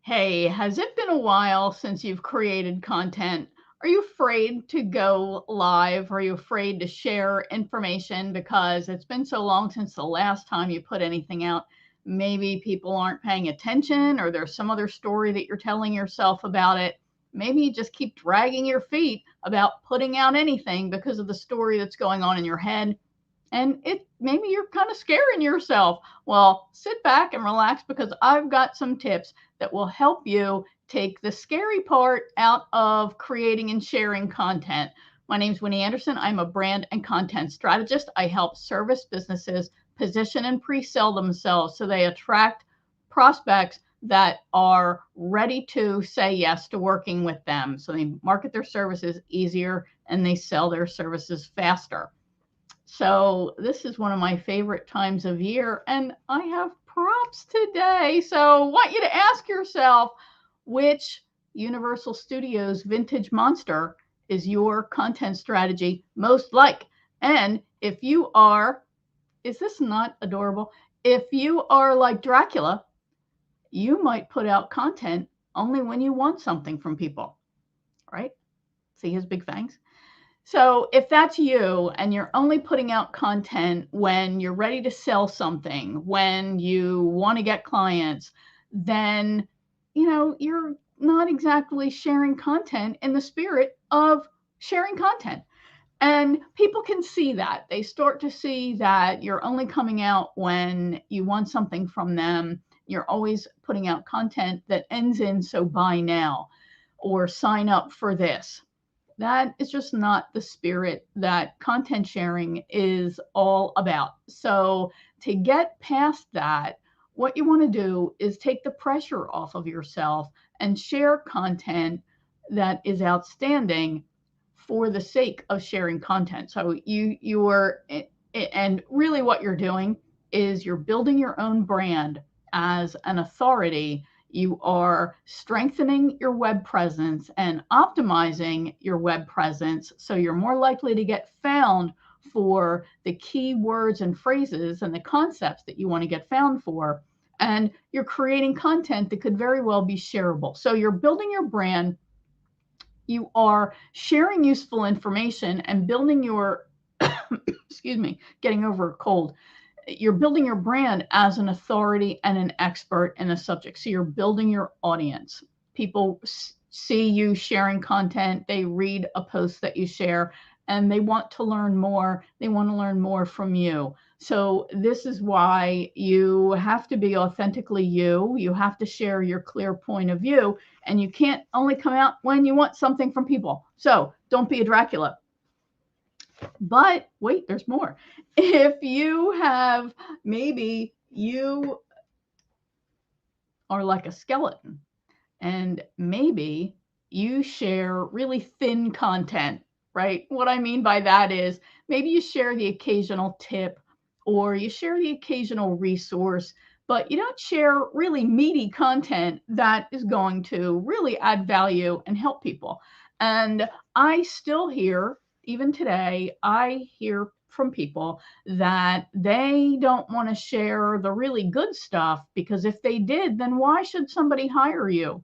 Hey, has it been a while since you've created content? Are you afraid to go live? Are you afraid to share information because it's been so long since the last time you put anything out? Maybe people aren't paying attention, or there's some other story that you're telling yourself about it. Maybe you just keep dragging your feet about putting out anything because of the story that's going on in your head, and it maybe you're kind of scaring yourself. Well, sit back and relax because I've got some tips that will help you take the scary part out of creating and sharing content. My name is Winnie Anderson. I'm a brand and content strategist. I help service businesses position and pre-sell themselves so they attract prospects that are ready to say yes to working with them. So they market their services easier and they sell their services faster. So this is one of my favorite times of year, and I have props today. So I want you to ask yourself, which Universal Studios vintage monster is your content strategy most like? And if you are, is this not adorable? If you are like Dracula, you might put out content only when you want something from people, right? See his big fangs? So if that's you and you're only putting out content when you're ready to sell something, when you want to get clients, then you're not exactly sharing content in the spirit of sharing content. And people can see that. They start to see that you're only coming out when you want something from them. You're always putting out content that ends in so buy now or sign up for this. That is just not the spirit that content sharing is all about. So, to get past that, what you want to do is take the pressure off of yourself and share content that is outstanding for the sake of sharing content. So, and really what you're doing is you're building your own brand as an authority. You are strengthening your web presence and optimizing your web presence so you're more likely to get found for the key words and phrases and the concepts that you want to get found for. And you're creating content that could very well be shareable. So you're building your brand, you are sharing useful information and building your, excuse me, getting over a cold, you're building your brand as an authority and an expert in a subject. So you're building your audience. People see you sharing content, they read a post that you share, and they want to learn more. They want to learn more from you. So this is why you have to be authentically you. You have to share your clear point of view, and you can't only come out when you want something from people. So don't be a Dracula. But wait, there's more. If you have, maybe you are like a skeleton, and maybe you share really thin content, right? What I mean by that is maybe you share the occasional tip or you share the occasional resource, but you don't share really meaty content that is going to really add value and help people. And I still hear, even today, I hear from people that they don't want to share the really good stuff because if they did, then why should somebody hire you?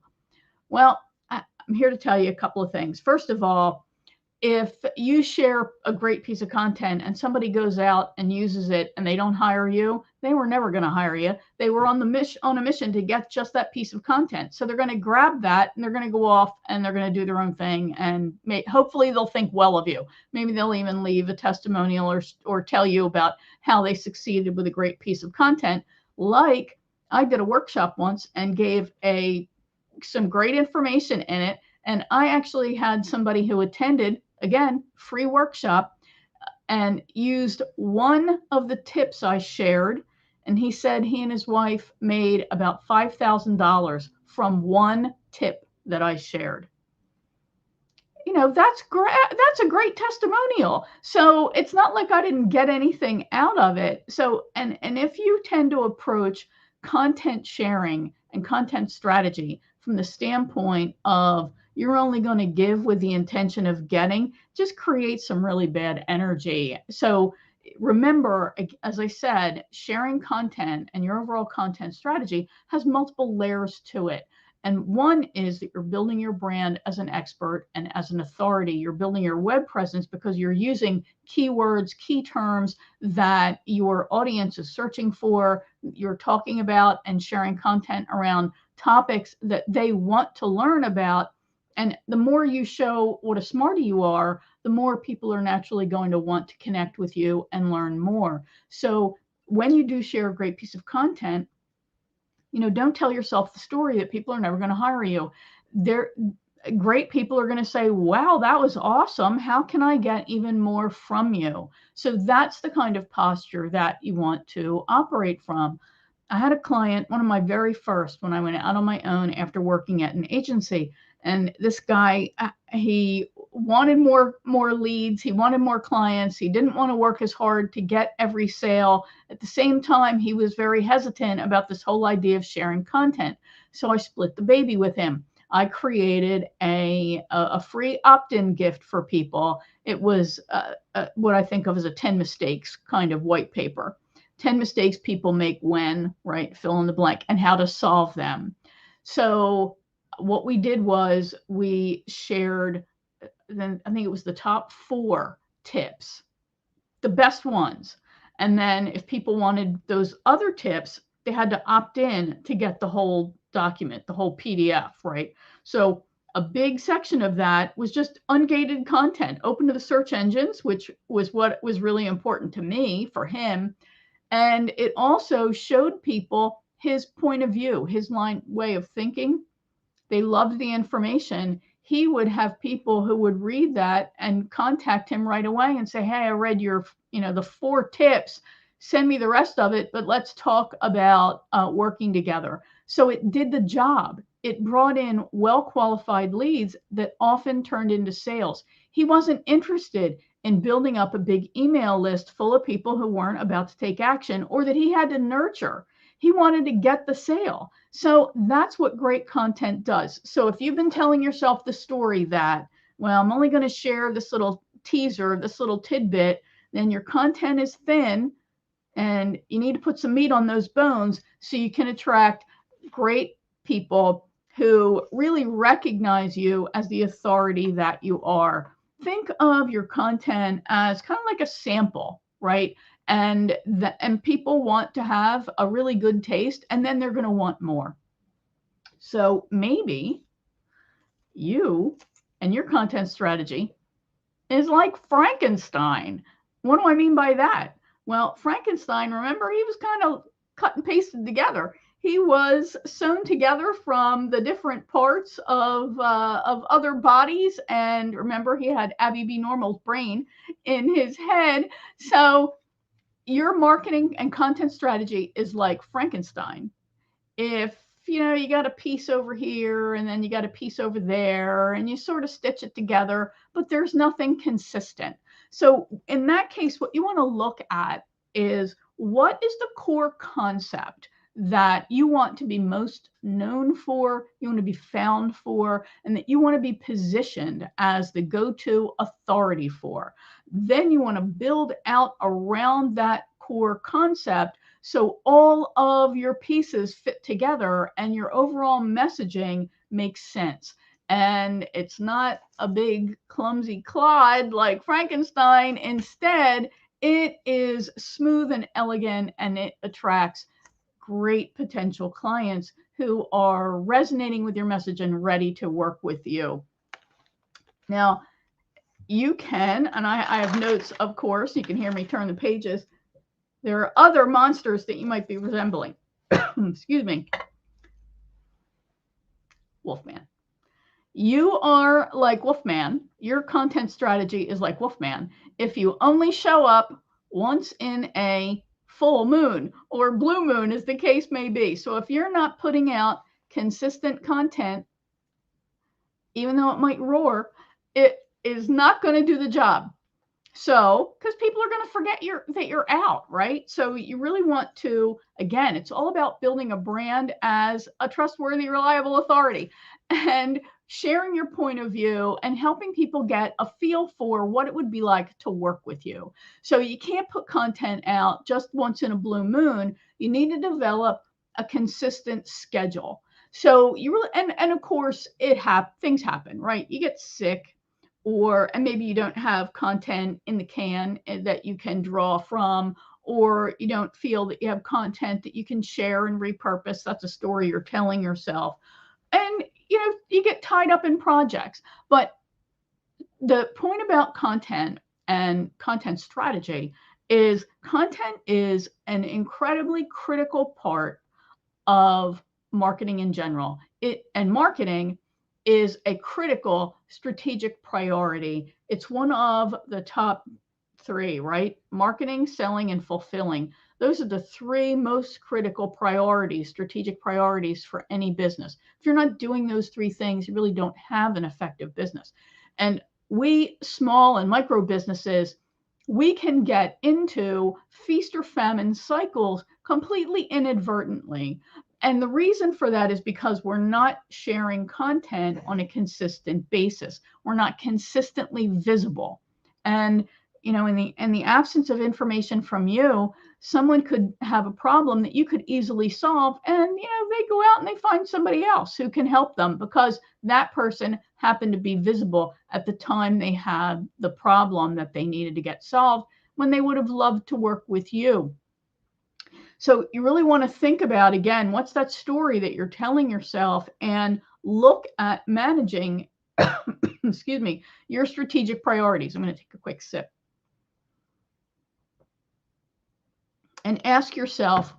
Well, I'm here to tell you a couple of things. First of all, if you share a great piece of content and somebody goes out and uses it and they don't hire you, they were never going to hire you. They were on a mission to get just that piece of content. So they're going to grab that and they're going to go off and they're going to do their own thing, and hopefully they'll think well of you. Maybe they'll even leave a testimonial or tell you about how they succeeded with a great piece of content. Like I did a workshop once and gave some great information in it. And I actually had somebody who attended, again, free workshop, and used one of the tips I shared. And he said he and his wife made about $5,000 from one tip that I shared. That's great. That's a great testimonial. So it's not like I didn't get anything out of it. So, and if you tend to approach content sharing and content strategy from the standpoint of you're only going to give with the intention of getting, just create some really bad energy. So remember, as I said, sharing content and your overall content strategy has multiple layers to it. And one is that you're building your brand as an expert and as an authority. You're building your web presence because you're using keywords, key terms that your audience is searching for. You're talking about and sharing content around topics that they want to learn about. And the more you show what a smarty you are, the more people are naturally going to want to connect with you and learn more. So when you do share a great piece of content, don't tell yourself the story that people are never going to hire you. They're great people are going to say, wow, that was awesome. How can I get even more from you? So that's the kind of posture that you want to operate from. I had a client, one of my very first, when I went out on my own after working at an agency. And this guy, he wanted more leads. He wanted more clients. He didn't want to work as hard to get every sale. At the same time, he was very hesitant about this whole idea of sharing content. So I split the baby with him. I created a free opt-in gift for people. It was what I think of as a 10 mistakes kind of white paper. 10 mistakes people make when, right, fill in the blank, and how to solve them. So what we did was we shared, then I think it was the top 4 tips, the best ones. And then if people wanted those other tips, they had to opt in to get the whole document, the whole PDF, right? So a big section of that was just ungated content, open to the search engines, which was what was really important to me for him. And it also showed people his point of view, his way of thinking. They loved the information. He would have people who would read that and contact him right away and say, hey, I read your, the 4 tips, send me the rest of it, but let's talk about working together. So it did the job. It brought in well-qualified leads that often turned into sales. He wasn't interested in building up a big email list full of people who weren't about to take action or that he had to nurture. He wanted to get the sale. So that's what great content does. So if you've been telling yourself the story that, well, I'm only going to share this little teaser, this little tidbit, then your content is thin and you need to put some meat on those bones so you can attract great people who really recognize you as the authority that you are. Think of your content as kind of like a sample, right? And people want to have a really good taste, and then they're going to want more. So maybe you and your content strategy is like Frankenstein. What do I mean by that? Well, Frankenstein, remember, he was kind of cut and pasted together. He was sewn together from the different parts of other bodies. And remember, he had Abby B. Normal's brain in his head. So your marketing and content strategy is like Frankenstein. If you got a piece over here and then you got a piece over there and you sort of stitch it together, but there's nothing consistent. So in that case, what you want to look at is, what is the core concept that you want to be most known for, you want to be found for, and that you want to be positioned as the go-to authority for. Then you want to build out around that core concept so all of your pieces fit together and your overall messaging makes sense. And it's not a big clumsy clod like Frankenstein. Instead, it is smooth and elegant, and it attracts great potential clients who are resonating with your message and ready to work with you. Now, you can, and I have notes, of course, you can hear me turn the pages. There are other monsters that you might be resembling. Excuse me. Wolfman. You are like Wolfman. Your content strategy is like Wolfman. If you only show up once in a full moon or blue moon, as the case may be. So if you're not putting out consistent content, even though it might roar, it is not going to do the job. So, because people are going to forget that you're out, right? So you really want to, again, it's all about building a brand as a trustworthy, reliable authority and sharing your point of view and helping people get a feel for what it would be like to work with you. So you can't put content out just once in a blue moon. You need to develop a consistent schedule. So you really, and of course things happen, right? You get sick, and maybe you don't have content in the can that you can draw from, or you don't feel that you have content that you can share and repurpose. That's a story you're telling yourself. And you get tied up in projects. But the point about content and content strategy is content is an incredibly critical part of marketing in general. And marketing is a critical strategic priority. It's one of the top three, right? Marketing, selling, and fulfilling. Those are the three most critical priorities, strategic priorities for any business. If you're not doing those three things, you really don't have an effective business. And we small and micro businesses, we can get into feast or famine cycles completely inadvertently. And the reason for that is because we're not sharing content on a consistent basis. We're not consistently visible. And in the absence of information from you, someone could have a problem that you could easily solve, and they go out and they find somebody else who can help them because that person happened to be visible at the time they had the problem that they needed to get solved, when they would have loved to work with you. So you really want to think about, again, what's that story that you're telling yourself, and look at managing excuse me, your strategic priorities. I'm going to take a quick sip. And ask yourself,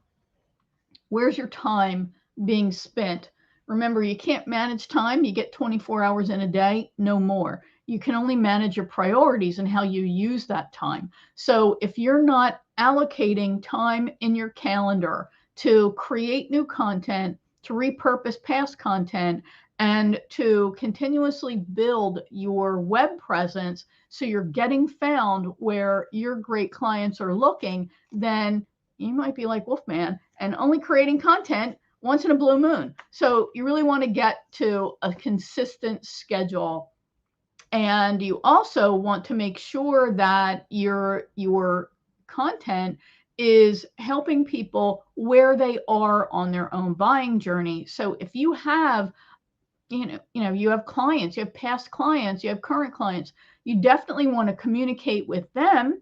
where's your time being spent? Remember, you can't manage time. You get 24 hours in a day, no more. You can only manage your priorities and how you use that time. So if you're not allocating time in your calendar to create new content, to repurpose past content, and to continuously build your web presence so you're getting found where your great clients are looking, then you might be like Wolfman and only creating content once in a blue moon. So you really want to get to a consistent schedule. And you also want to make sure that your content is helping people where they are on their own buying journey. So if you have you have clients, you have past clients, you have current clients, you definitely want to communicate with them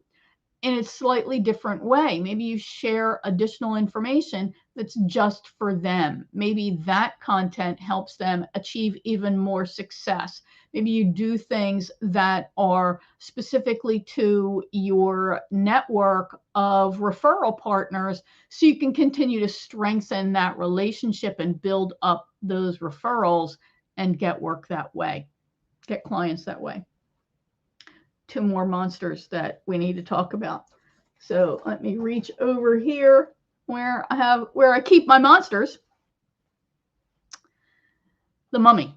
in a slightly different way. Maybe you share additional information that's just for them. Maybe that content helps them achieve even more success. Maybe you do things that are specifically to your network of referral partners so you can continue to strengthen that relationship and build up those referrals and get work that way, get clients that way. Two more monsters that we need to talk about. So let me reach over here where I keep my monsters. The mummy.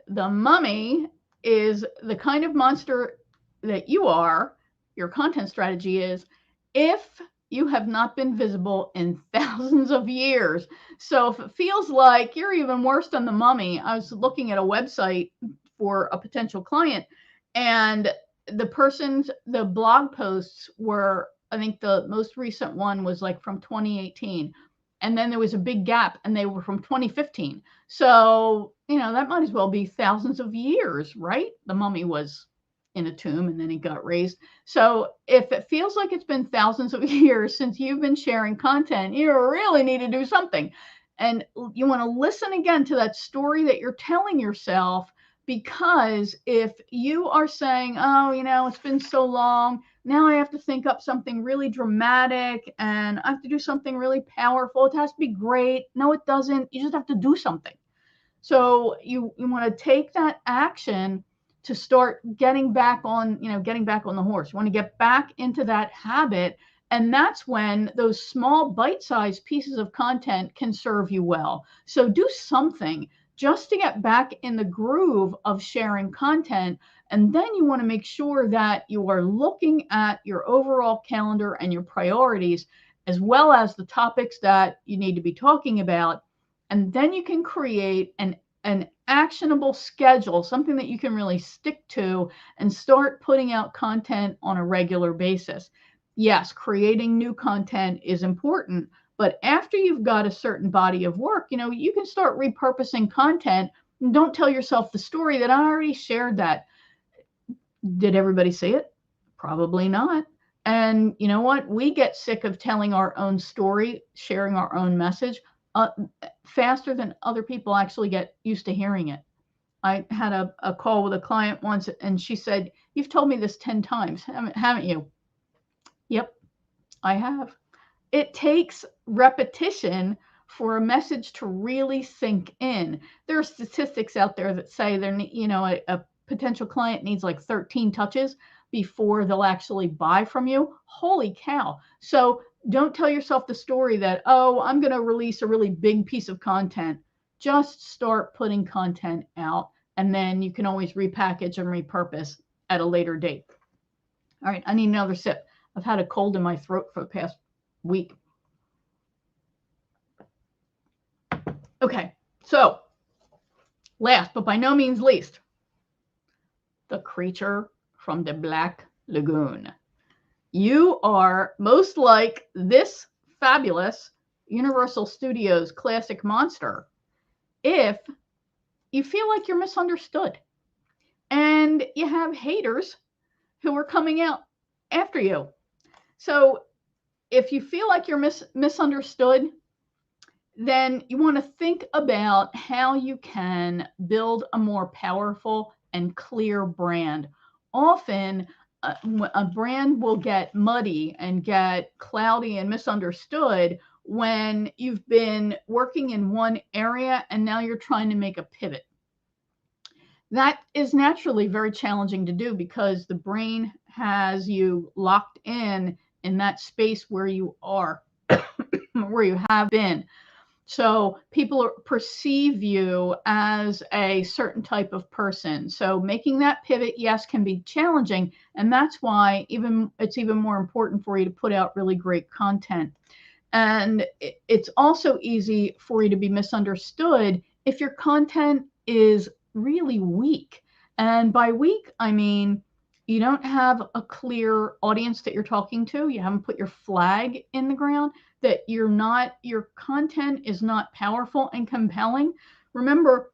The mummy is the kind of monster that you are, your content strategy is, if you have not been visible in thousands of years. So if it feels like you're even worse than the mummy, I was looking at a website for a potential client, and the blog posts were, I think the most recent one was like from 2018. And then there was a big gap and they were from 2015. So, that might as well be thousands of years, right? The mummy was in a tomb and then he got raised. So if it feels like it's been thousands of years since you've been sharing content, you really need to do something. And you want to listen again to that story that you're telling yourself, because if you are saying, oh, it's been so long, now I have to think up something really dramatic and I have to do something really powerful. It has to be great. No, it doesn't. You just have to do something. So you want to take that action to start getting back on the horse. You want to get back into that habit. And that's when those small bite-sized pieces of content can serve you well. So do something just to get back in the groove of sharing content. And then you want to make sure that you are looking at your overall calendar and your priorities, as well as the topics that you need to be talking about. And then you can create an actionable schedule, something that you can really stick to, and start putting out content on a regular basis. Yes, creating new content is important, But after you've got a certain body of work, you can start repurposing content. And don't tell yourself the story that I already shared that. Did everybody see it? Probably not. And you know what? We get sick of telling our own story, sharing our own message uh, faster than other people actually get used to hearing it. I had a call with a client once, and she said, "You've told me this 10 times, haven't you?" Yep, I have. It takes repetition for a message to really sink in. There are statistics out there that say a potential client needs like 13 touches before they'll actually buy from you. Holy cow. So don't tell yourself the story that, oh, I'm going to release a really big piece of content. Just start putting content out, and then you can always repackage and repurpose at a later date. All right, I need another sip. I've had a cold in my throat for the past week. Okay, so last but by no means least, the creature from the Black Lagoon. You are most like this fabulous Universal Studios classic monster if you feel like you're misunderstood and you have haters who are coming out after you. So if you feel like you're misunderstood, then you want to think about how you can build a more powerful and clear brand. Often, a brand will get muddy and get cloudy and misunderstood when you've been working in one area and now you're trying to make a pivot. That is naturally very challenging to do because the brain has you locked in that space where you are, where you have been. So people perceive you as a certain type of person. So making that pivot, yes, can be challenging. And that's why it's even more important for you to put out really great content. And it's also easy for you to be misunderstood if your content is really weak. And by weak, I mean you don't have a clear audience that you're talking to. You haven't put your flag in the ground, that your content is not powerful and compelling. Remember,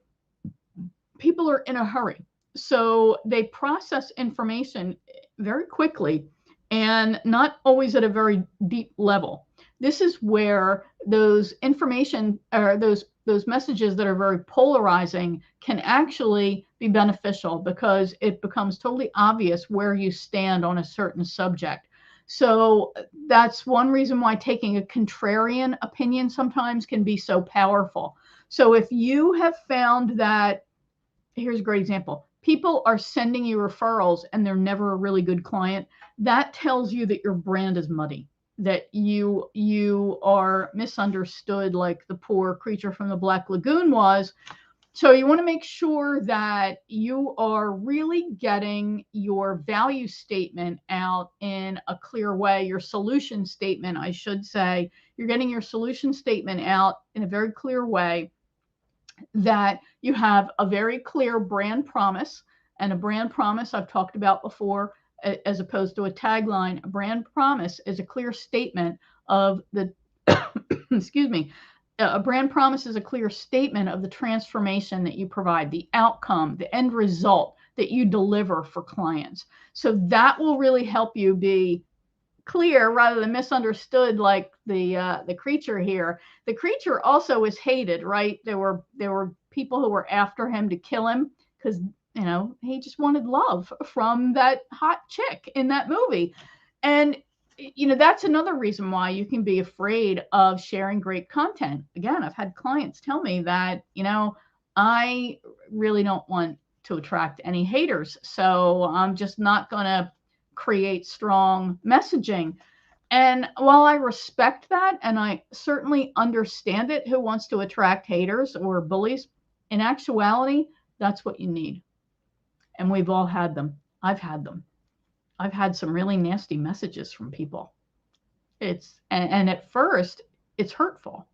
people are in a hurry. So they process information very quickly and not always at a very deep level. This is where those information or those messages that are very polarizing can actually be beneficial because it becomes totally obvious where you stand on a certain subject. So that's one reason why taking a contrarian opinion sometimes can be so powerful. So if you have found that, here's a great example, people are sending you referrals and they're never a really good client, that tells you that your brand is muddy, that you are misunderstood like the poor creature from the Black Lagoon was. So you want to make sure that you are really getting your value statement out in a clear way, your solution statement, I should say. You're getting your solution statement out in a very clear way, that you have a very clear brand promise. And a brand promise I've talked about before, as opposed to a tagline. A brand promise is a clear statement of the, excuse me, a brand promise is a clear statement of the transformation that you provide, the outcome, the end result that you deliver for clients. So that will really help you be clear rather than misunderstood, like the creature here. The creature also was hated, right? There were people who were after him to kill him because he just wanted love from that hot chick in that movie. And that's another reason why you can be afraid of sharing great content. Again, I've had clients tell me that, I really don't want to attract any haters, so I'm just not going to create strong messaging. And while I respect that, and I certainly understand it, who wants to attract haters or bullies, in actuality, that's what you need. And we've all had them. I've had them. I've had some really nasty messages from people. And at first it's hurtful.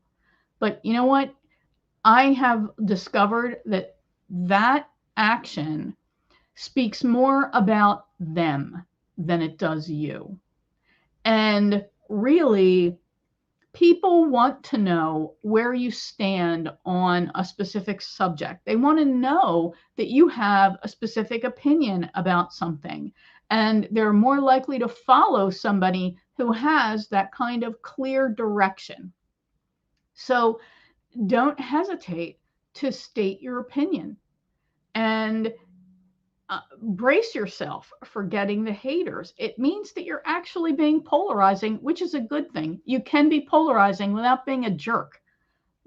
But you know what? I have discovered that action speaks more about them than it does you. And really, People want to know where you stand on a specific subject. They want to know that you have a specific opinion about something, and they're more likely to follow somebody who has that kind of clear direction. So don't hesitate to state your opinion, and brace yourself for getting the haters. It means that you're actually being polarizing, which is a good thing. You can be polarizing without being a jerk.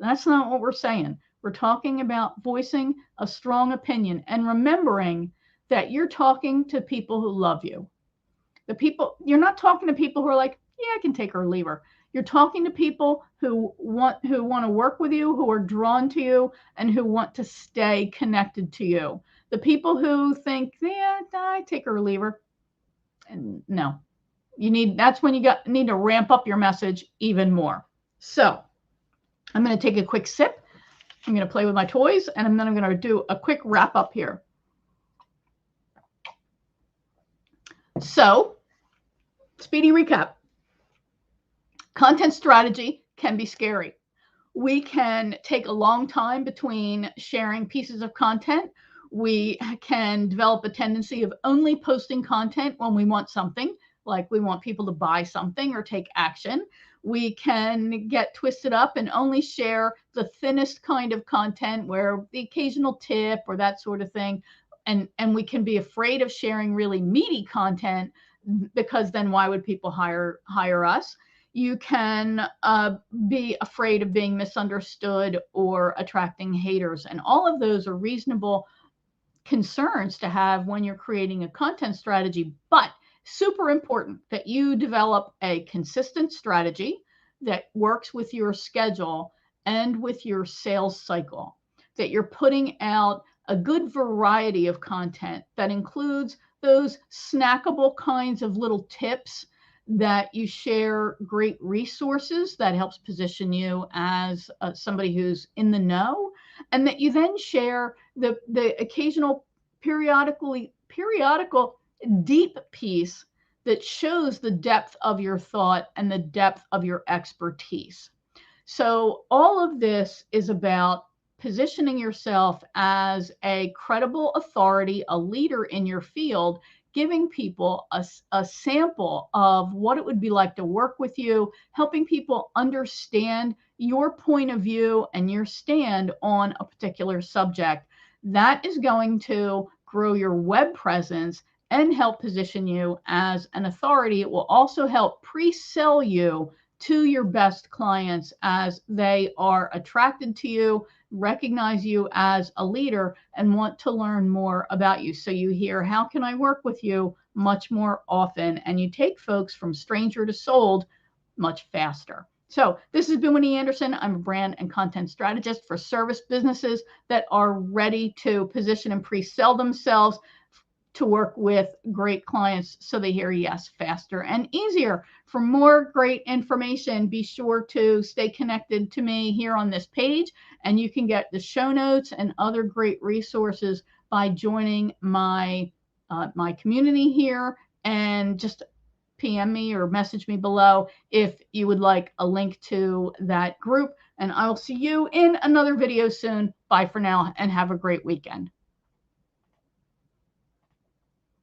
That's not what we're saying. We're talking about voicing a strong opinion and remembering that you're talking to people who love you. You're not talking to people who are like, yeah, I can take her or leave her. You're talking to people who want to work with you, who are drawn to you, and who want to stay connected to you. The people who think, yeah, I take her or leave her, and no, that's when you need to ramp up your message even more. So I'm going to take a quick sip. I'm going to play with my toys, and then I'm going to do a quick wrap up here. So, speedy recap. Content strategy can be scary. We can take a long time between sharing pieces of content. We can develop a tendency of only posting content when we want something, like we want people to buy something or take action. We can get twisted up and only share the thinnest kind of content, where the occasional tip or that sort of thing. And we can be afraid of sharing really meaty content, because then why would people hire us? You can be afraid of being misunderstood or attracting haters. And all of those are reasonable concerns to have when you're creating a content strategy. But super important that you develop a consistent strategy that works with your schedule and with your sales cycle, that you're putting out a good variety of content that includes those snackable kinds of little tips, that you share great resources that helps position you as somebody who's in the know, and that you then share the occasional periodical deep piece that shows the depth of your thought and the depth of your expertise. So all of this is about positioning yourself as a credible authority, a leader in your field, giving people a sample of what it would be like to work with you, helping people understand your point of view and your stand on a particular subject. That is going to grow your web presence and help position you as an authority. It will also help pre-sell you to your best clients as they are attracted to you, recognize you as a leader, and want to learn more about you. So you hear, how can I work with you, much more often, and you take folks from stranger to sold much faster. So this has been Winnie Anderson. I'm a brand and content strategist for service businesses that are ready to position and pre-sell themselves to work with great clients so they hear yes faster and easier. For more great information, be sure to stay connected to me here on this page, and you can get the show notes and other great resources by joining my my community here, and just PM me or message me below if you would like a link to that group. And I will see you in another video soon. Bye for now, and have a great weekend.